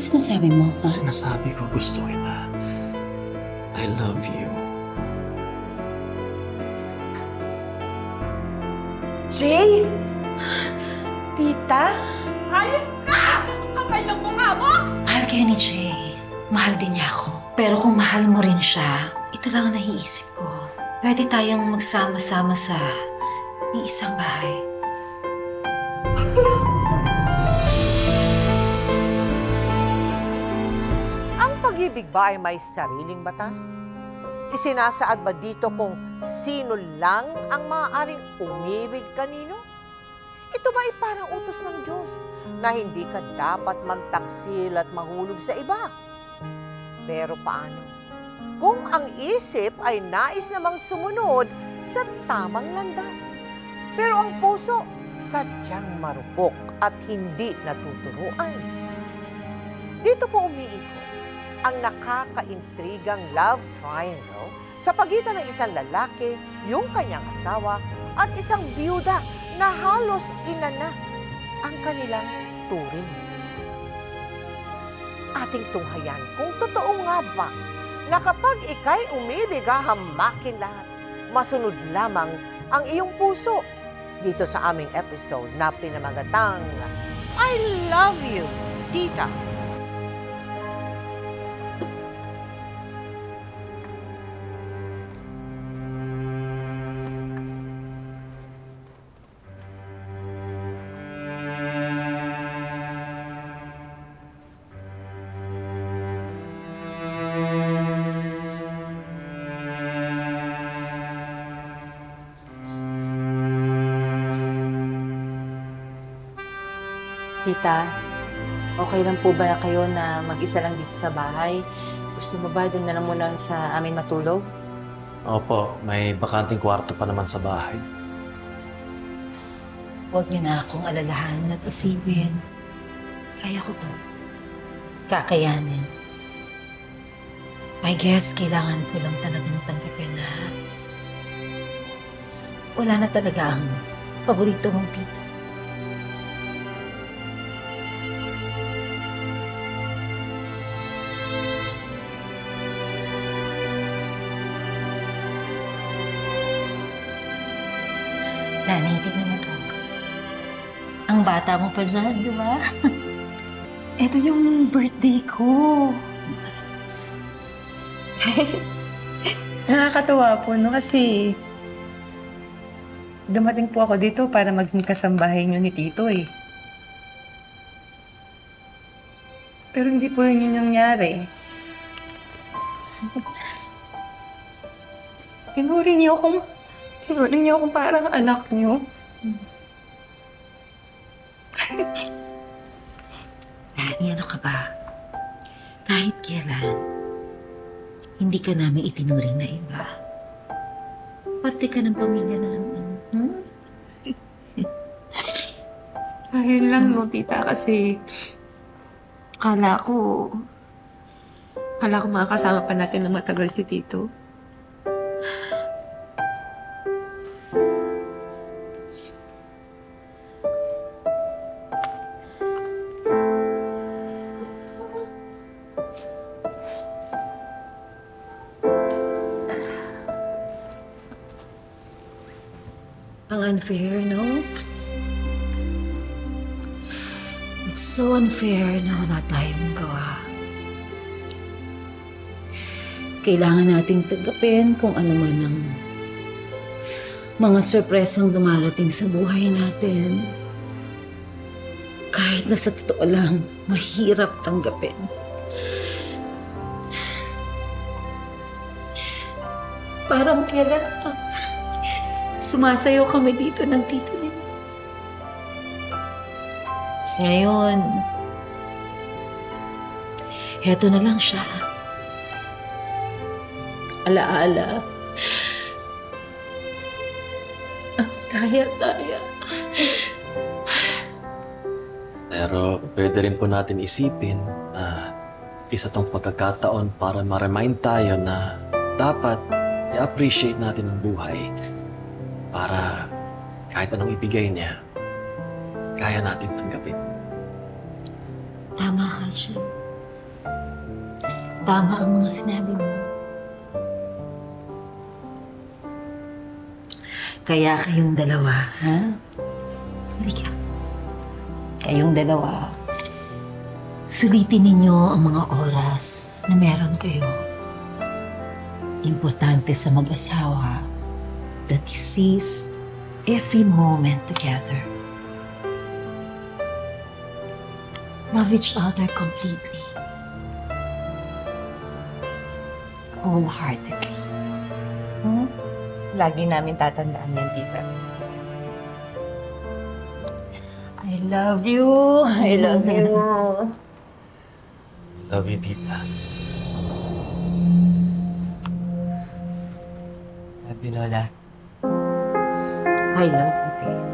sinasabi mo, ha? Sinasabi ko gusto kita. I love you. Jay? Tita? Hayop ka! Ang kapal ng mukha mo! Mahal kayo ni Jay. Mahal din niya ako. Pero kung mahal mo rin siya, ito lang ang naiisip ko. Pwede tayong magsama-sama sa iisang bahay. Ang pag-ibig ba ay may sariling batas? Isinasaad ba dito kung sino lang ang maaaring umibig kanino? Ito ba ay parang utos ng Diyos na hindi ka dapat magtaksil at mahulog sa iba? Pero paano kung ang isip ay nais namang sumunod sa tamang landas? Pero ang puso sadyang marupok at hindi natuturuan. Dito po umiikot ang nakakaintrigang love triangle sa pagitan ng isang lalaki, yung kanyang asawa, at isang biyuda na halos ina na ang kanilang turing. Ating tunghayan kung totoo nga ba na kapag ika'y umibig, hahamakin lahat, masunod lamang ang iyong puso. Dito sa aming episode na pinamagatang I Love You, Tita. Tita, okay lang po ba kayo na mag-isa lang dito sa bahay? Gusto mo ba doon na lang muna sa amin matulog? Opo, may bakanting kwarto pa naman sa bahay. Huwag niyo na akong alalahan at isipin. Kaya ko to. Kakayanin. I guess kailangan ko lang talagang tanggapin na wala na talaga ang paborito mong tita. Nani, tignan mo to. Ang bata mo pa dyan, di ba? Ito yung birthday ko. Nakakatuwa po, no? Kasi dumating po ako dito para maging kasambahay niyo ni Tito, eh. Pero hindi po yun yung nangyari. Tinuring niyo akong parang anak niyo. Nani, ano ka ba? Kahit kailan, hindi ka namin itinuring na iba. Parte ka ng pamilya namin. Ayun lang, no, Tita, kasi kala ko makakasama pa natin ng matagal si Tito. Ang unfair, no? It's so unfair na wala tayong gawa. Kailangan nating tanggapin kung ano man ang mga sorpresang dumarating sa buhay natin. Kahit na sa totoo lang, mahirap tanggapin. Parang kailan sumasayaw kami dito ng tito nila. Ngayon, heto na lang siya. Alaala. Ang kaya-kaya. Pero pwede rin po natin isipin na isa tong pagkakataon para ma-remind tayo na dapat i-appreciate natin ang buhay para kahit anong ibigay niya, kaya natin tanggapin. Tama ka siya. tama ang mga sinabi mo. Kaya kayong dalawa, ha? Halika. Kayong dalawa, sulitin ninyo ang mga oras na meron kayo. Importante sa mag-asawa that you seize every moment together. Love each other completely. Wholeheartedly. Lagi namin tatandaan yan, tita. I love you. I love you. Love you, tita. Love you, Lola. I love you, Ted.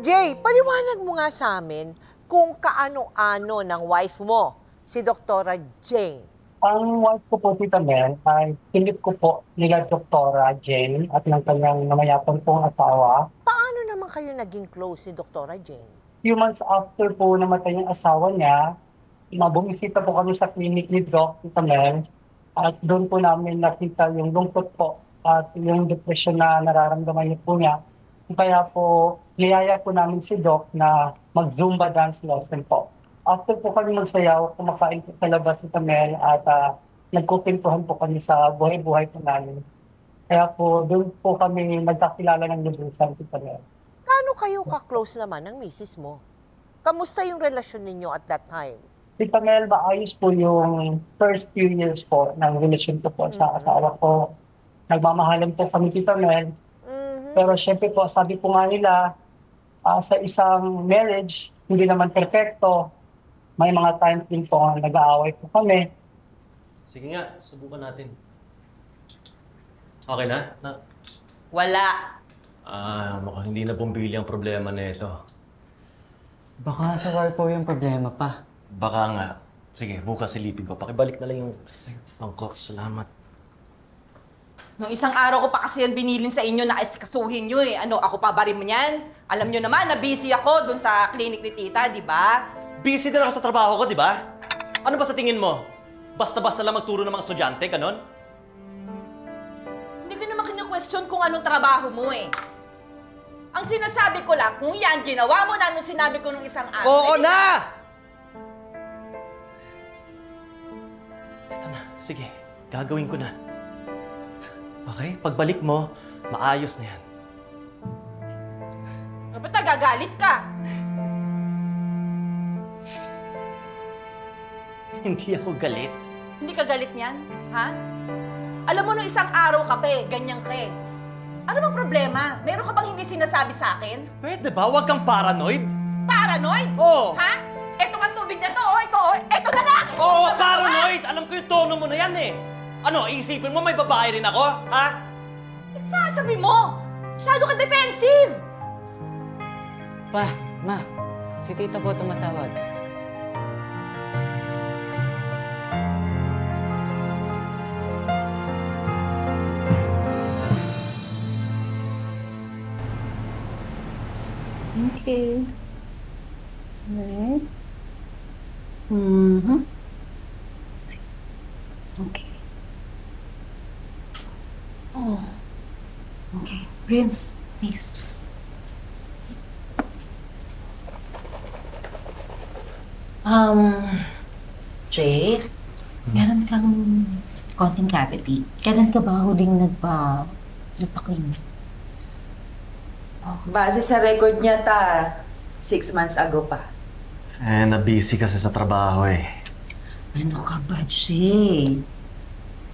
Jay, paliwanag mo nga sa amin kung kaano-ano ng wife mo, si Doktora Jane. Ang wife ko po, Tita Mel, ay silip ko po nila Doktora Jane at ng kanyang namayapang pong asawa. Paano naman kayo naging close ni Doktora Jane? Few months after po namatay yung asawa niya, bumisita po kami sa clinic ni Doc, Tita Mel, at doon po namin nakita yung lungkot po at yung depression na nararamdaman niya po niya. Kaya po, niyaya po namin si Doc na mag-Zumba dance lesson po. After po kami magsayaw, kumakain po sa labas si Tamel at nagkupintuhan po kami sa buhay-buhay po namin. Kaya po, doon po kami nagkakilala ng lubusan si Tamel. Paano kayo ka-close naman ng misis mo? Kamusta yung relasyon ninyo at that time? Si Tamel, maayos po yung first few years po ng relasyon ko po sa asawa ko. Nagmamahalan po kami si Tamel. Pero syempre po, sabi po nga nila, sa isang marriage, hindi naman perfecto. May mga times din po na nag-aaway po kami. Sige nga, subukan natin. Okay na? Wala. Mukhang hindi na bumbili ang problema na ito. Baka sa war po yung problema pa. Baka nga. Sige, bukas silipin ko. Pakibalik na lang yung angkor. Salamat. Nung isang araw ko pa kasi yan binilin sa inyo na asikasuhin nyo eh. Ano, ako pa ba rin mo yan? Alam nyo naman na busy ako dun sa clinic ni tita, di ba? Busy din ako sa trabaho ko, di ba? Ano ba sa tingin mo? Basta-basta lang magturo ng mga estudyante, ganon? Hindi ko naman kina-question kung anong trabaho mo eh. Ang sinasabi ko lang, kung yan ginawa mo na nung sinabi ko nung isang araw. Oo eh, na! Ito na. Sige, gagawin ko na. Okay? Pagbalik mo, maayos na yan. Ba't nagagalit ka? Hindi ako galit. Hindi ka galit niyan? Ha? Alam mo, nung isang araw ka pa eh, ganyan ka eh. Ano bang problema? Meron ka bang hindi sinasabi sa akin? Pwede ba? Huwag kang paranoid. Paranoid? Oo. Ha? Eto nga tubig na to, eto na lang! Oo, paranoid! Alam ko yung tono mo na yan eh. Ano, iisipin mo may babae rin ako? Ha? Sasabi mo! Masyado ka defensive! Pa, ma, si tita po tumatawag. Okay. Alright. Mm-hmm. Okay. Oh. Okay. Prince, please. Jay, meron kang konting cavity. Kailan ka ba huling nagpa-clean? Base sa record niya, 6 months ago pa. Na-busy kasi sa trabaho eh. Ano ka ba, Jay?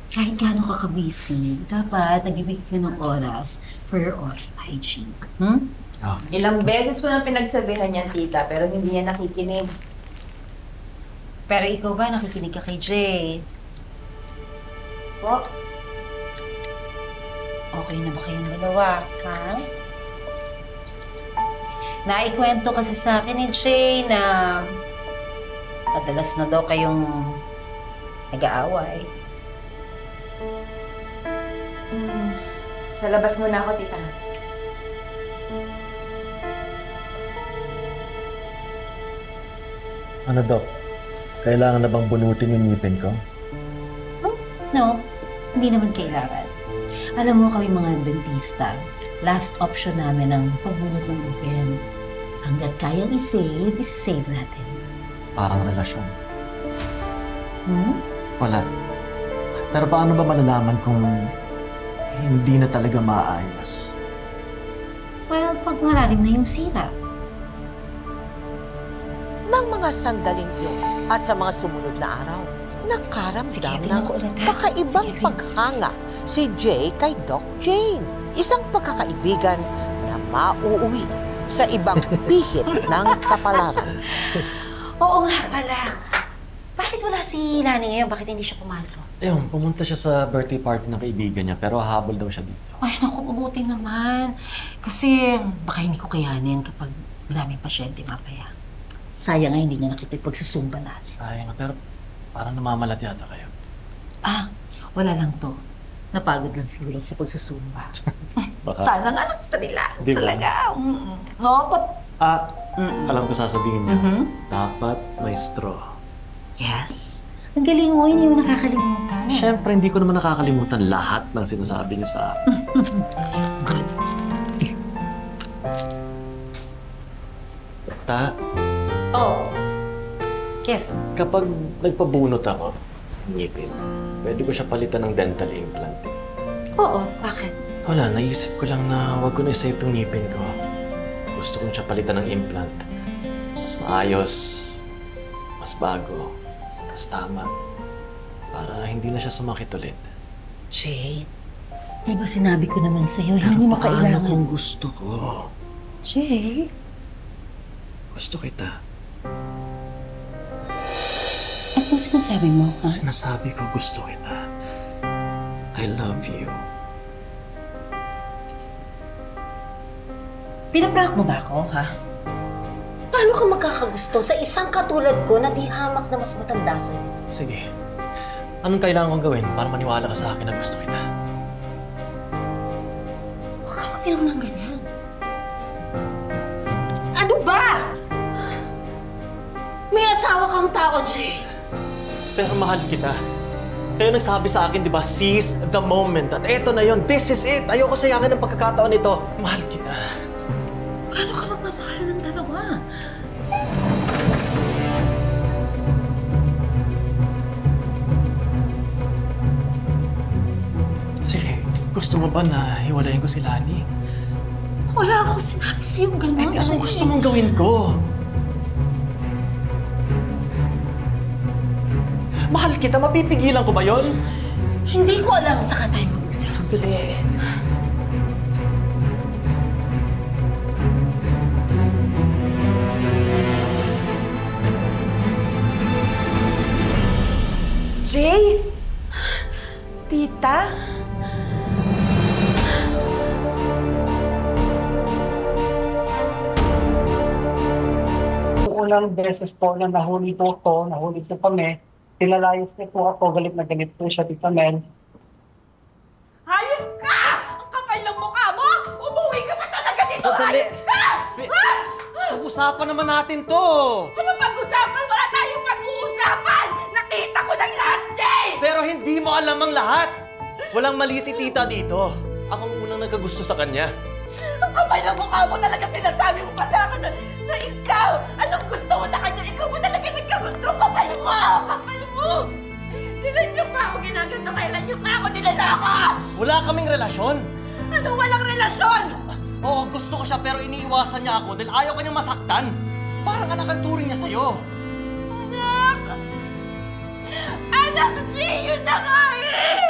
Kahit gaano ka ka-busy, dapat nag-ibig ka ng oras for your oral hygiene. Hmm? Oh. Ilang beses ko nang pinagsabihan niyan, tita, pero hindi niya nakikinig. Pero ikaw ba, nakikinig ka kay Jay? Po? Okay na ba kayong dalawa, ha? Naikwento kasi sa akin ni Jay na madalas na daw kayong nag-aaway. Sa labas muna ako, tita. Ano, Doc? Kailangan na bang bunutin yung ngipin ko? No, hindi naman kailangan. Alam mo kami mga dentista, last option namin ang pagbunot ng ngipin. Hanggat kayang i-save, isi-save natin. Parang relasyon. Hmm? Wala. Pero paano ba malalaman kung hindi na talaga maayos? Well, pag malalim na yung sira. Ng mga sandaling yun at sa mga sumunod na araw, Sige, nakaramdam tingnan ng ko ulit, ha? kakaibang Sige, rinse, paghanga rinse. si Jay kay Doc Jane. Isang pagkakaibigan na mauuwi sa ibang pihit ng kapalaran. Oo nga pala. Bakit wala si Lani ngayon? Bakit hindi siya pumasok? Ayun, pumunta siya sa birthday party ng kaibigan niya pero habol daw siya dito. Ay, naku, mabuti naman. Kasi baka hindi ko kayanin kapag maraming pasyente mapaya. Sayang nga hindi niya nakita yung pagsusumba natin. Sayang, pero parang namamalat yata kayo. Ah, wala lang to. Napagod lang siguro sa pagsusumba. Baka... Sana nga nakita nila. Di ba? Talaga. Oo, alam ko sasabihin niya. Mhm. Dapat may straw. Yes. Ang galing mo, hindi mo nakakalimutan. Siyempre, hindi ko naman nakakalimutan lahat ng sinasabi niyo sa akin. Ta, Oh. Yes. kapag nagpabunot ako ng ngipin, pwede ko siya palitan ng dental implant. Oo, bakit? Wala, naisip ko lang na wag ko na i-save tong ngipin ko. Gusto kong siya palitan ng implant. Mas maayos, mas bago, mas tama. Para hindi na siya sumakit ulit. Jay, di ba sinabi ko naman sa'yo, hindi mo kailangan. kung gusto ko? Jay? Gusto kita. Ano sinasabi mo, ha? Sinasabi ko gusto kita. I love you. Pinaprank mo ba ako, ha? Paano ka magkakagusto sa isang katulad ko na di hamak na mas matanda sa'yo? Sige. Anong kailangan kong gawin para maniwala ka sa akin na gusto kita? Huwag kang magpiro ng ganyan. Ano ba? May asawa kang tao, Jay. Pero mahal kita. Kayo nagsabi sa akin, di ba, seize the moment. At eto na yon, this is it. Ayoko sayangin ng pagkakataon nito. Mahal kita. Paano ka magmamahal ng dalawa? Sige, gusto mo ba na hiwalayin ko si Lani? Wala akong sinabi sa'yo gano'n. Eh, anong gusto mong gawin ko? Mahal kita, mapipigilan ko ba yon? Hindi ko alam saka tayo mag-usap. Sandali. Jay? Tita? Unang beses po na nahuli po kami, pinalayas niya po ako, galit na galit po siya, Tita Mel. Hayop ka! Ang kapal ng mukha mo! Umuwi ka pa talaga dito! Sandali! Hayop ka! Pag-usapan naman natin to! Anong pag-usapan? Wala tayong pag-uusapan! Nakita ko ng lahat, Jay! Pero hindi mo alam ang lahat! Walang mali si tita dito. Akong unang nagkagusto sa kanya. Ang kapal ng mukha mo talaga sinasabi mo pa sa akin na ikaw! Anong gusto mo sa kanya? Ikaw mo talaga nagkagusto! Kapal mo! Kapal mo! Kailan niyo pa ako ginaganto? Kailan niyo pa ako nilalako? Wala kaming relasyon. Anong walang relasyon? Oo, gusto ko siya pero iniiwasan niya ako dahil ayaw kanyang masaktan. Parang anak ang turing niya sa'yo. Anak! Anak, Jay! Yun na nga eh!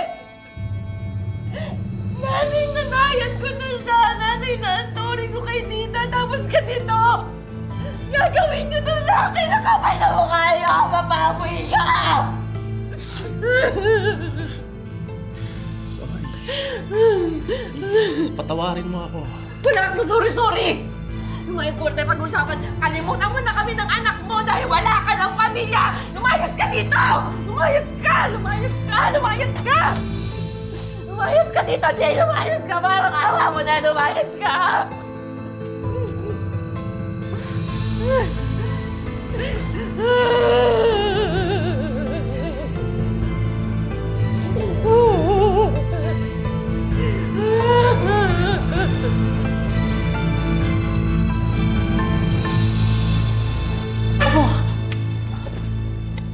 Nanay-nanayan ko na siya! Nanay na ang turing ko kay tita tapos ganito! Gagawin niyo to sa akin! Nakapal na mukha niyo! Mapamoy niyo! Sorry. Please, patawarin mo ako. Wala akong sorry-sorry! Lumayas ko tayo pag-usapan. Kalimutan mo na kami ng anak mo dahil wala ka ng pamilya! Lumayas ka dito! Lumayas ka! Lumayas ka! Lumayas ka! Lumayas ka dito, Jay! Lumayas ka! Parang awa mo na! Lumayas ka!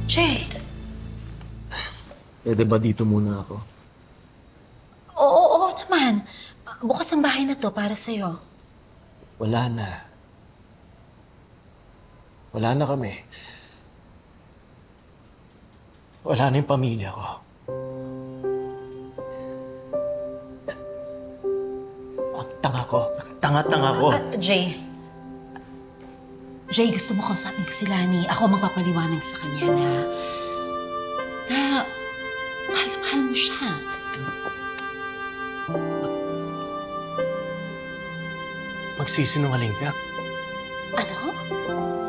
Jay! Pwede ba dito muna ako? Oo naman. Bukas ang bahay na to para sa'yo. Wala na. Wala na kami. Wala na yung pamilya ko. Ang tanga ko. Ang tanga-tanga ko. Jay. Jay, gusto mo kausapin ko si Lani. Ako magpapaliwanag sa kanya na mahal na mahal mo siya. Magsisinungaling ka. Ano?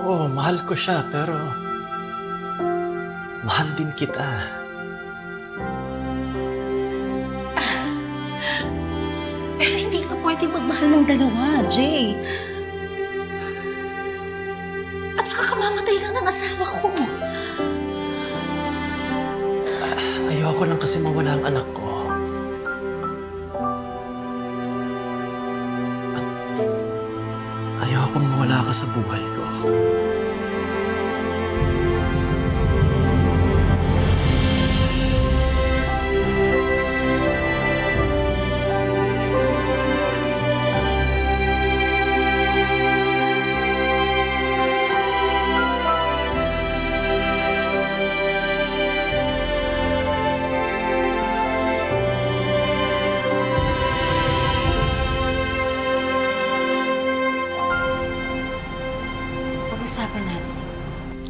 Oo, mahal ko siya, pero mahal din kita. Pero hindi ka pwedeng magmahal ng dalawa, Jay. At saka kamamatay lang ng asawa ko. Ayoko lang kasi mawala ang anak ko. At ayoko mawala ka sa buhay ko. Pag-usapan natin ito.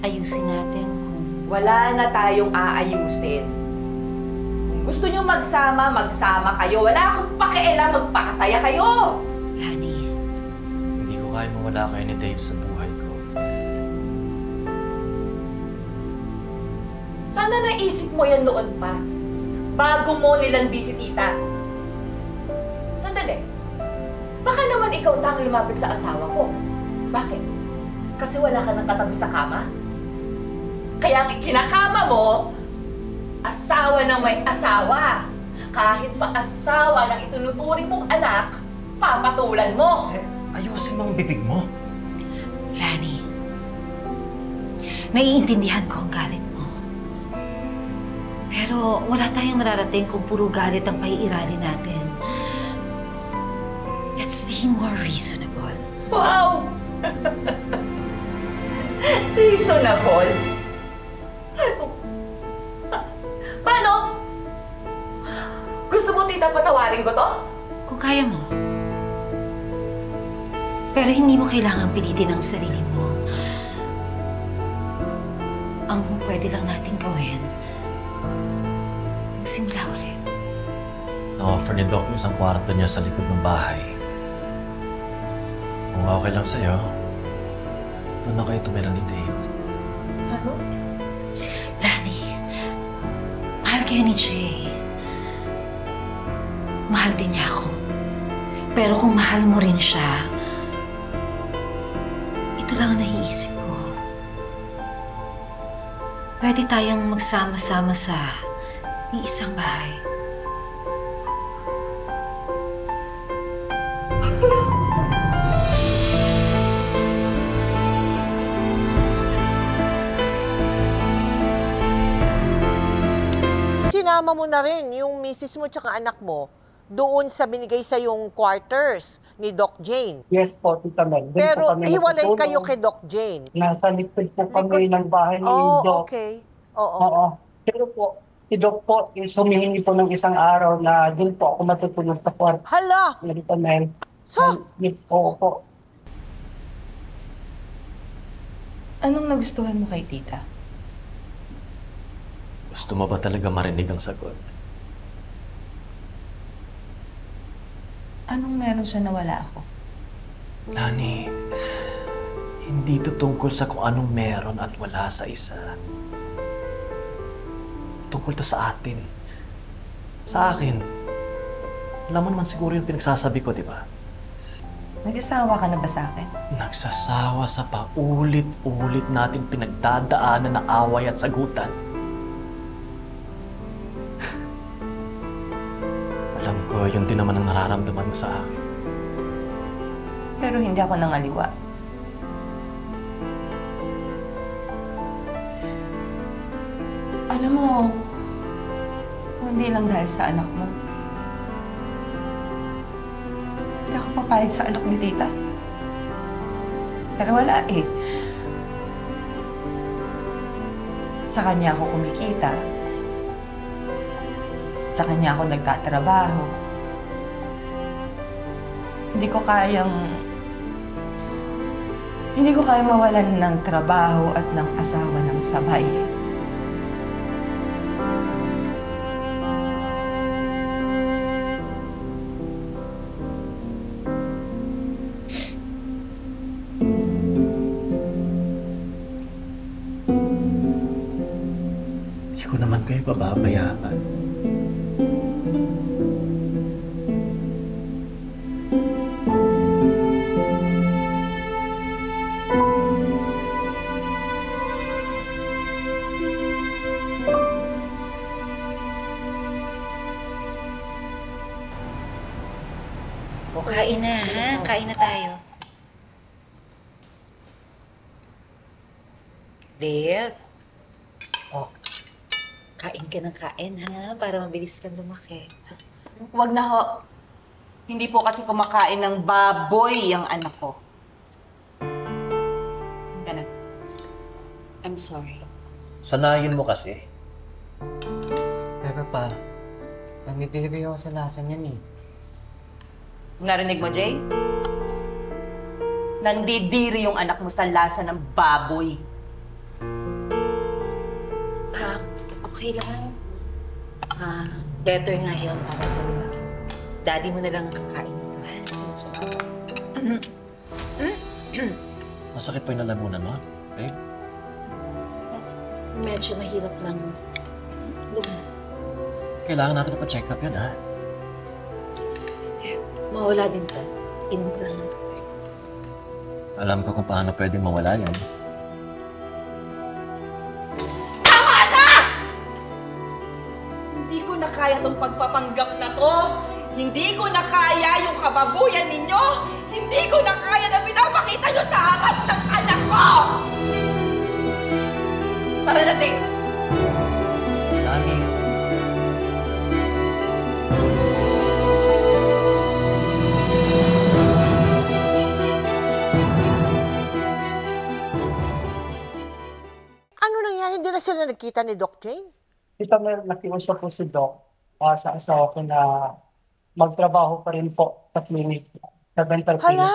Ayusin natin kung... Wala na tayong aayusin. Kung gusto nyo magsama, magsama kayo. Wala akong pakialam, magpakasaya kayo. Lani, Hindi ko kaya mawala kayo ni Dave sa buhay ko. Sana naisip mo yan noon pa. Bago mo nilandi si tita. Sandali. Baka naman ikaw tang lumapit sa asawa ko. Bakit? Kasi wala ka ng katabi sa kama? Kaya ang kinakama mo, asawa ng may asawa. Kahit pa asawa ng itunuturing mong anak, papatulan mo. Ayusin mo ang bibig mo. Lani, naiintindihan ko ang galit mo. Pero wala tayong mararating kung puro galit ang paiirali natin. Let's be more reasonable. Wow! Reasonable? Paano? Gusto mo, tita, patawarin ko to? Kung kaya mo. Pero hindi mo kailangang pilitin ang sarili mo. Ang pwede lang natin gawin, magsimula ulit. Na-offer ni Doc yung isang kwarto niya sa likod ng bahay. Kung okay lang sa'yo, doon na kayo tumira ni Dave. Ano? Lani, mahal kayo ni Jay. Mahal din niya ako. Pero kung mahal mo rin siya, ito lang ang naiisip ko. Pwede tayong magsama-sama sa iisang bahay. Sinama mo na rin yung misis mo tsaka anak mo doon sa binigay sa yung quarters ni Doc Jane. Yes po, Tita Mel. Doon po Pero kami hiwalay natutulog. kayo kay Doc Jane. Nasa likod po kami ng bahay ni Oh, Doc. okay. Oo. Oo. Pero po, si Doc po is humihingi po ng isang araw na doon po ako matutulog sa kwarto Hala! ni Tita Mel. So, Yes po po. Anong nagustuhan mo kay tita? Gusto mo ba talaga marinig ang sagot? Anong meron siya na wala ako? Lani, hindi ito tungkol sa kung anong meron at wala sa isa. Tungkol to sa atin. Sa akin. Alam mo naman siguro yung pinagsasabi ko, di ba? Nag-asawa ka na ba sa akin? Nagsasawa sa paulit-ulit nating pinagdadaanan ng away at sagutan. Alam ko, yun din naman ang nararamdaman mo sa akin. Pero hindi ako nangaliwa. Alam mo, kung hindi lang dahil sa anak mo, hindi ako papayag sa anak ni tita. Pero wala eh. Sa kanya ako kumikita. Sa kanya ako nagtatrabaho. Hindi ko kayang mawalan ng trabaho at ng asawa ng sabay. Hindi ko naman kayo pababayaan. O, kain na, ha? Kain na tayo. Dave? O, kain ka ng kain, ha? Para mabilis kang lumaki. Huwag na ho. Hindi po kasi kumakain ng baboy ang anak ko. Ganun. I'm sorry. Sanayin mo kasi. Pero pa, nanidiri ako sa lasa niyan eh. Narinig mo, Jay? Nandidiri yung anak mo sa lasa ng baboy. Okay lang. Better nga yun para sa daddy mo na lang kakain ito, ha? Masakit pa yung lalamunan mo, babe? Medyo mahirap lang Kailangan natin na pa-check up yan, ha? mawala din to. Inom ko lang ng tubig. Alam ko kung paano pwedeng mawala yan. Hindi ko na kaya tong pagpapanggap na to. Hindi ko na kaya yung kababuyan ninyo. Hindi ko na kaya na pinapakita nyo sa harap ng anak ko. Tara na, Dave. Lani. Ano nangyari? Hindi na sila nagkita ni Doc Jane? Tita Mel, nakiusap po si Doc sa asawa ko na magtrabaho pa rin po sa clinic, sa dental clinic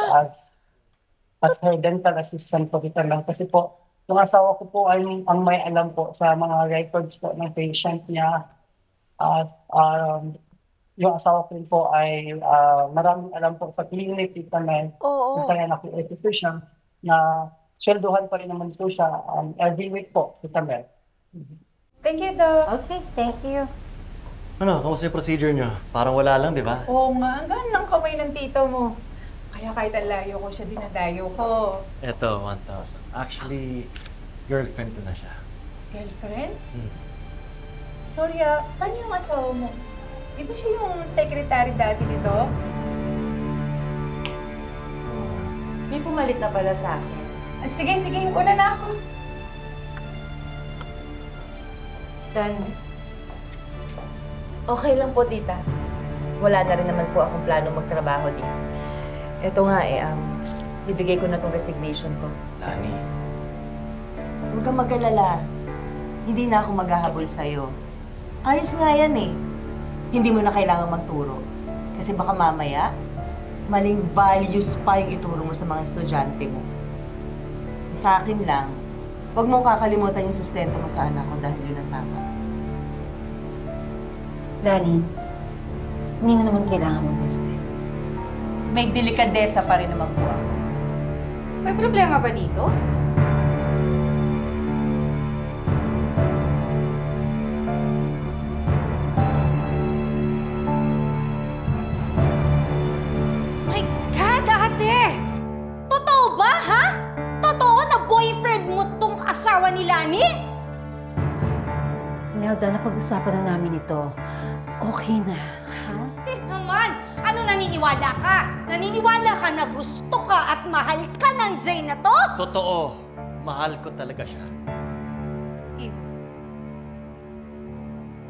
as her dental assistant po, Tita Mel. Kasi po, yung asawa ko po ay ang may alam po sa mga records po ng patient niya. At yung asawa ko rin po ay maraming alam po sa clinic, Tita Mel. Oo. Kaya nakiusap po siya na swelduhan pa rin naman po siya every week po, Tita Mel. Thank you, Doc. Okay, thank you. Ano, kamusta yung procedure nyo? Parang wala lang, di ba? Oo nga, ang ganda ng kamay ng tito mo. Kaya kahit ang layo ko siya, dinadayo ko. Eto, 1,000. Actually, girlfriend ko na siya. Girlfriend? Hmm. Sorry paano yung asawa mo? Di ba siya yung secretary dati ni Doc? May pumalit na pala sa akin. Sige, una na ako. Dani. Okay lang po, tita. Wala na rin naman po akong plano magtrabaho dito. Ito nga ibigay ko na tong resignation ko. Lani. Huwag kang mag-alala. Hindi na ako maghahabol sa'yo. Ayos nga yan eh. Hindi mo na kailangan magturo. Kasi baka mamaya, maling values pa yung ituro mo sa mga estudyante mo. Sa akin lang, huwag mong kakalimutan yung sustento mo sa anak ko dahil yun ang tama. Lani, hindi mo naman kailangan mag-usay. May delikadesa pa rin naman po ako. May problema ba dito? asawa ni Lani? Melda, napag-usapan na namin ito. Okay na. Naman, ano naniniwala ka? Naniniwala ka na gusto ka at mahal ka ng Jay na to? Totoo. Mahal ko talaga siya. Ew.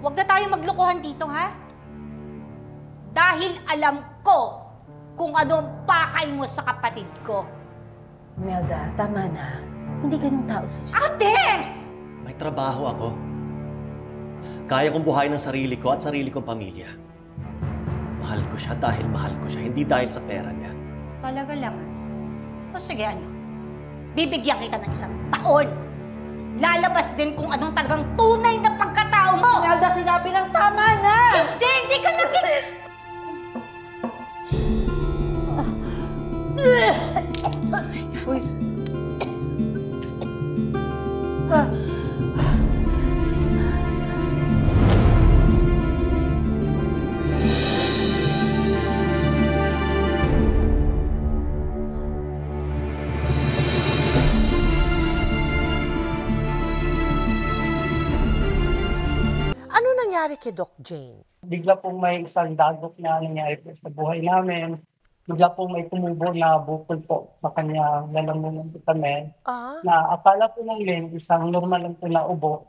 Huwag na tayo maglokohan dito, ha? Dahil alam ko kung ano ang pakay mo sa kapatid ko. Melda, tama na. Hindi ganun tao si Jay. Ate! May trabaho ako. Kaya kong buhayin ang sarili ko at sarili kong pamilya. Mahal ko siya dahil mahal ko siya, hindi dahil sa pera niya. Talaga lang. O sige, ano? Bibigyan kita ng 1 taon. Lalabas din kung anong talagang tunay na pagkatao mo. Melda, sinabi ng tama na! Hindi ka naging... Uy, ano nangyari kay Doc Jane? Bigla pong may isang dagok na nangyari po sa buhay namin. Bigla pong may tumubo na bukol po sa kanya lalamunan po kami. Ah, Na akala po namin isang normal lang po na ubo.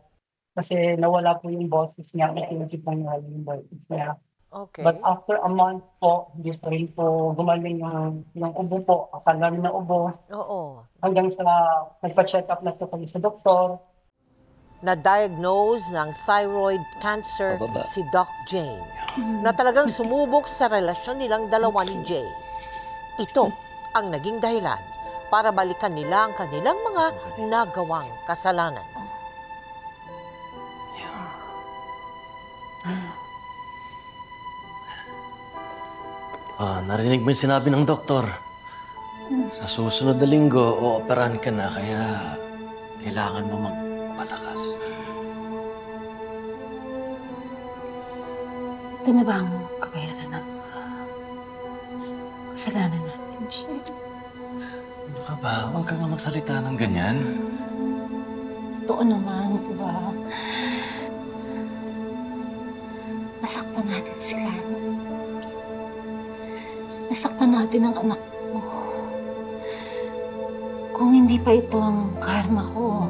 Kasi nawala po yung boses niya at hindi po niya yung boses niya. okay. But after a month po, hindi pa rin po gumaling yung ubo po. Akala na ubo. Oo. Hanggang sa nagpa-check up na po kami sa doktor. Na-diagnose ng thyroid cancer Pababa. si Doc Jane na talagang sumubok sa relasyon nilang dalawa ni Jay. Ito ang naging dahilan para balikan nila ang kanilang mga nagawang kasalanan. Narinig mo yung sinabi ng doktor. Sa susunod na linggo, ooperahan ka na, kaya kailangan mo magpalakas. Ito na ba ang kabayaran ng kasalanan natin, Jay? Ano ka ba? Huwag ka nga magsalita ng ganyan. Totoo naman, di ba? Nasaktan natin sila. Nasaktan natin ang anak ko. Kung hindi pa ito ang karma ko,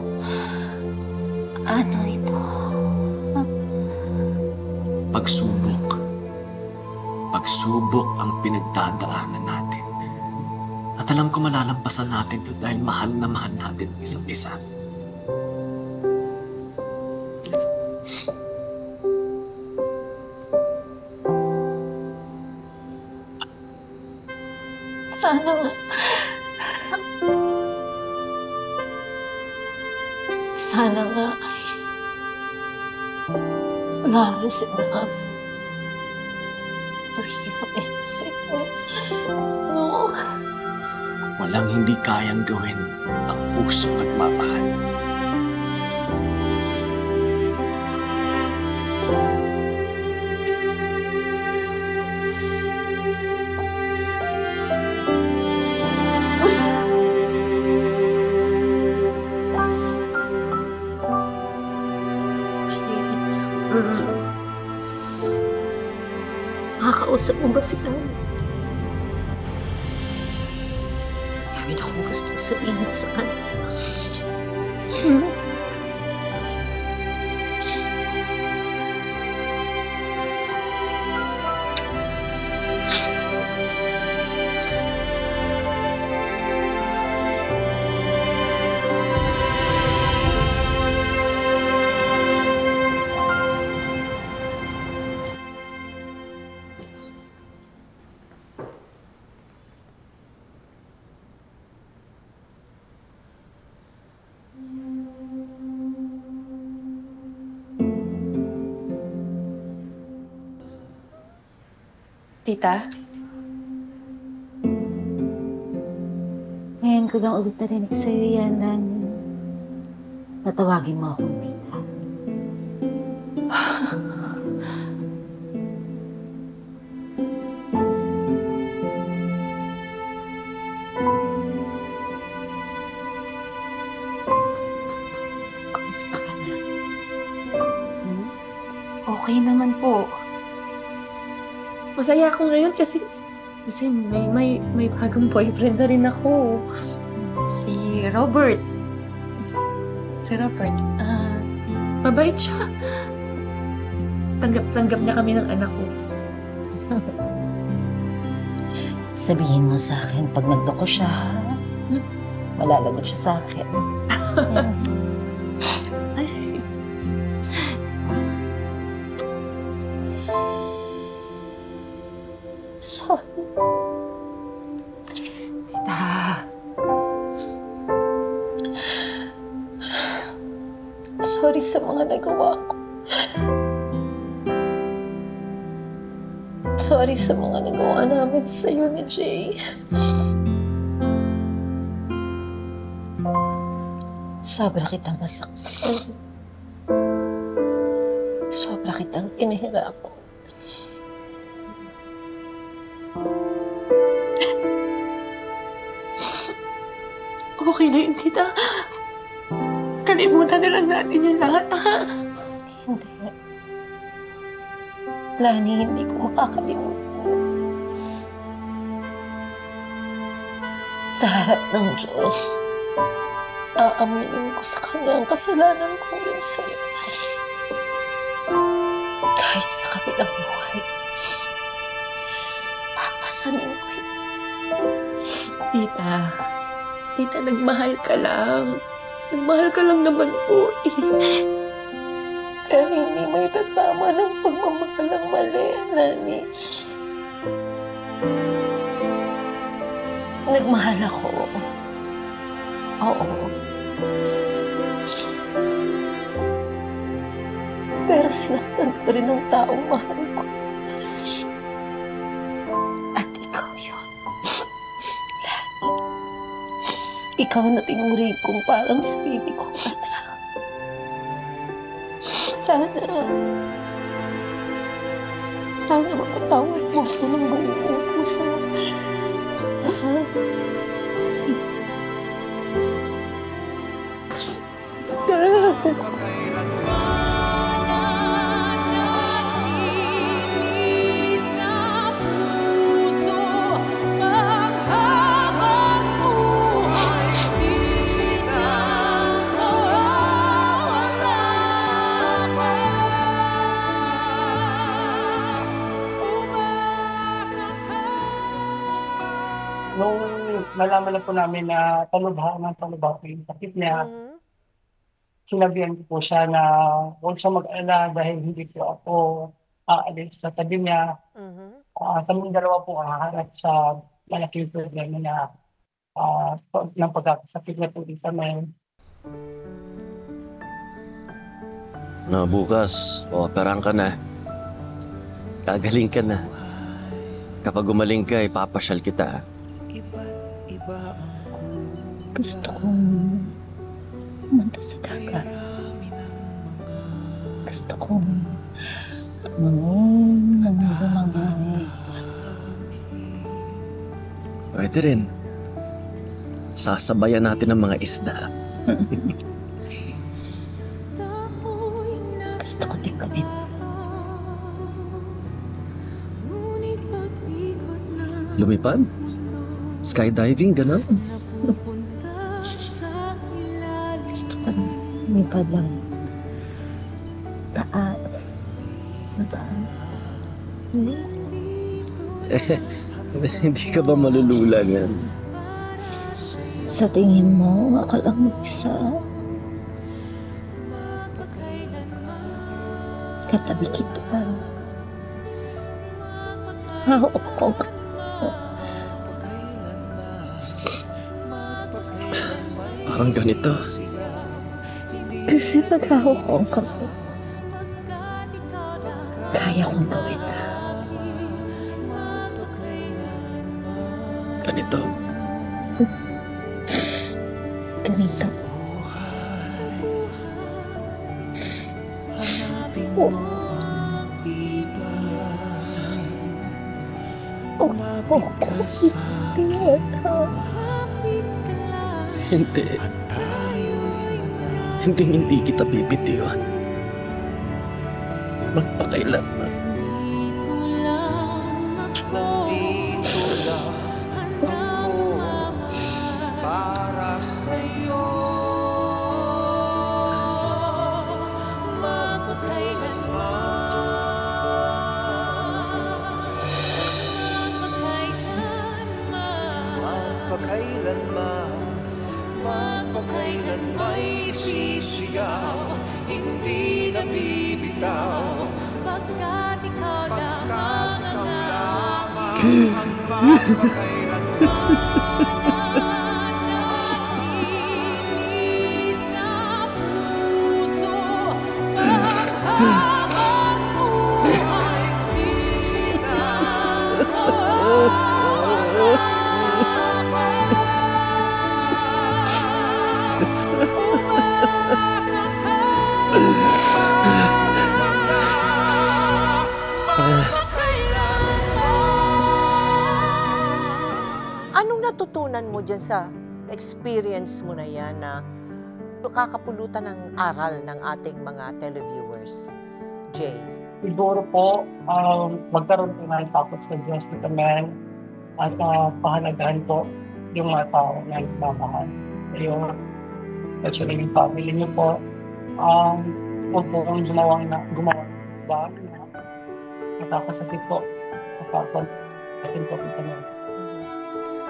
ano ito? Pagsubok. Pagsubok ang pinagdadaanan natin. At alam ko malalampasan natin ito dahil mahal na mahal natin ang isa't isa. Sana nga. Sana nga. Love is enough for you and sickness. No. Walang hindi kayang gawin ang puso nagmamahal. Makakausap mo ba sila? Marami na akong gustong sabihin sa kanila. Tita? Ngayon ko lang ulit narinig sa'yo yan, Nan. Natawagin mo akong tita. naman po. Masaya ako ngayon kasi may bagong boyfriend na rin ako. Si Robert. Mabait siya. Tanggap niya kami ng anak ko. Sabihin mo sa akin pag nagloko siya, malalagot siya sa akin. Sorry. Tita. Sorry sa mga nagawa ko. Sorry sa mga nagawa namin sa'yo ni Jay. Sobra kitang nasaktan. Sobra kitang inihirapan. Okay na yun, tita. Kalimutan na lang natin yung lahat, ha? Hindi. Lani, hindi ko makakalimutan. Sa harap ng Diyos, aaminin ko sa Kanya ang kasalanan ko yun sa'yo. Kahit sa kabilang buhay, papasanin ko yun. Tita, nagmahal ka lang. Nagmahal ka lang naman po, Pero hindi may tatama ng pagmamahal ng mali, Lani. Nagmahal ako. Oo. Pero sinaktan ko rin ang taong mahal ko. At ikaw yun. Lani. Ikaw na tinuring kong parang sarili kong anak. Sana mapatawad mo ko ng buong puso. Nung nalaman na po namin na talubha po yung sakit niya, sinabihan ko po siya na huwag siya mag-alala dahil hindi po ako aalis sa tabi niya. Kaming dalawa po haharap sa malaking problema na ng pagkakasakit niya po sa amin. Na bukas, operahan ka na. Kagaling ka na. Kapag gumaling ka, ipapasyal kita. Gusto kong pumunta sa dagat. Gusto kong tumangon ng bumangay. Pwede rin. Sasabayan natin ang mga isda. Gusto ko din gawin. Lumipad? Skydiving, gano'n? Gusto ko lumipad lang. Taas. Mataas. Hindi. Hindi ka ba malulula yan? Sa tingin mo, ako lang mag-isa. Katabi kita. Hawak ko. Parang ganito. Kasi pag hawak ko ang kamay, kaya kong gawin. Ganito. Ganito. Oh. Oh, Hindi. Hindi kita bibitiwan. Magpakailan. magpakailan may isisigaw, hindi na bibitaw, pagkat ikaw lamang ang magpakailanman sa puso, habang buhay di na Anong natutunan mo dyan sa experience mo na yan na kakapulutan ng aral ng ating mga televiewers? Jay? Siguro po, magkaroon po ng takot sa Diyos ni Kamel at pahalagahan po yung mga tao na nagmamahal. Ayun, especially yung family niyo po. Huwag po kong gumawa ba na nakakasakit po. Nakakasakit po kita na.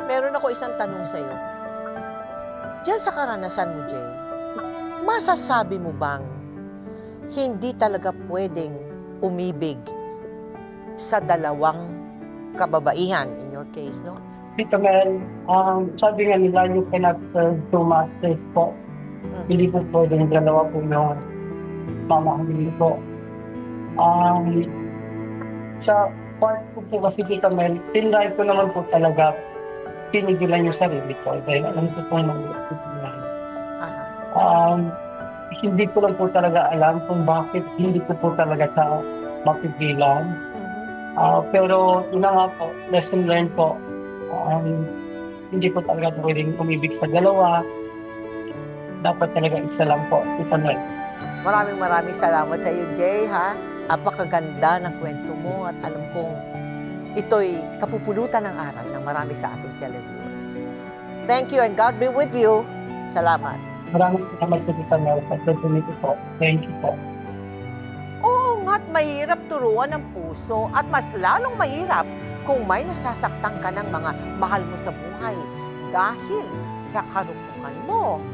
Meron ako isang tanong sa'yo. Diyan sa karanasan mo, Jay, masasabi mo bang hindi talaga pwedeng umibig sa dalawang kababaihan, in your case, no? Tita Mel, sabi nga nila, you cannot serve two masters po. Hindi po pwedeng dalawa po yung mamahalin po. Sa part ko po kasi, Tita Mel, tinry ko naman po talaga pinigilan yung sarili ko dahil alam ko pong mag-iipinan. Hindi ko lang po talaga alam kung bakit hindi ko po talaga sa mapigilan. Pero yun nga po, lesson learned po. Hindi ko talaga pwedeng umibig sa dalawa. Dapat talaga isa lang po. Ito Maraming salamat sa iyo, Jay, ha? Apakaganda ng kwento mo at alam kong ito'y kapupulutan ng aral ng marami sa ating televiewers. Thank you and God be with you. Salamat. Maraming salamat po Tita Mel sa opportunity po. Thank you po. Oo nga't mahirap turuan ng puso at mas lalong mahirap kung may nasasaktan ka ng mga mahal mo sa buhay dahil sa karupukan mo.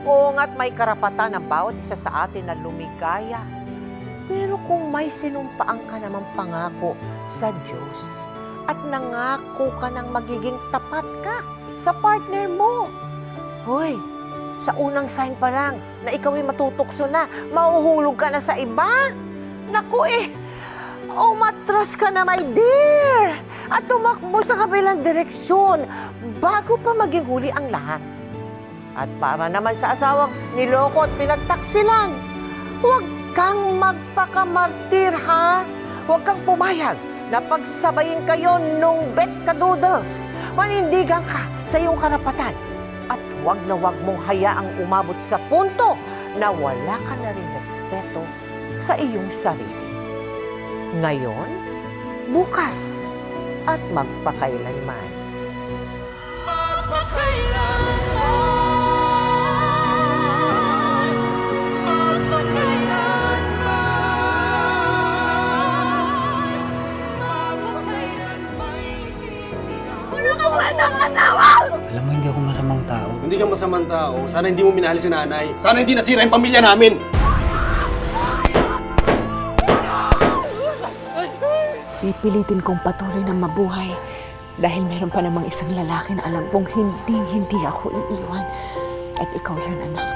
Oo nga't may karapatan ng bawat isa sa atin na lumigaya. Pero kung may sinumpaan ka namang pangako sa Diyos at nangako ka ng magiging tapat ka sa partner mo, hoy, sa unang sign pa lang na ikaw ay matutukso na, mauhulog ka na sa iba. Naku umatras ka na, my dear, at tumakbo sa kabilang direksyon bago pa maging huli ang lahat. At para naman sa asawang niloko at pinagtaksilan, huwag kang magpakamartir, ha? Huwag kang pumayag na pagsabayin kayo nung bet ka-doodles. Manindigan ka sa iyong karapatan. At huwag na huwag mong hayaang umabot sa punto na wala ka na rin respeto sa iyong sarili. Ngayon, bukas, at magpakailanman. Alam mo, hindi ako masamang tao. Hindi ka masamang tao. Sana hindi mo minahal si nanay. Sana hindi nasira yung pamilya namin. Pipilitin kong patuloy na mabuhay dahil meron pa namang isang lalaki na alam kong hindi ako iiwan. At ikaw yun, anak.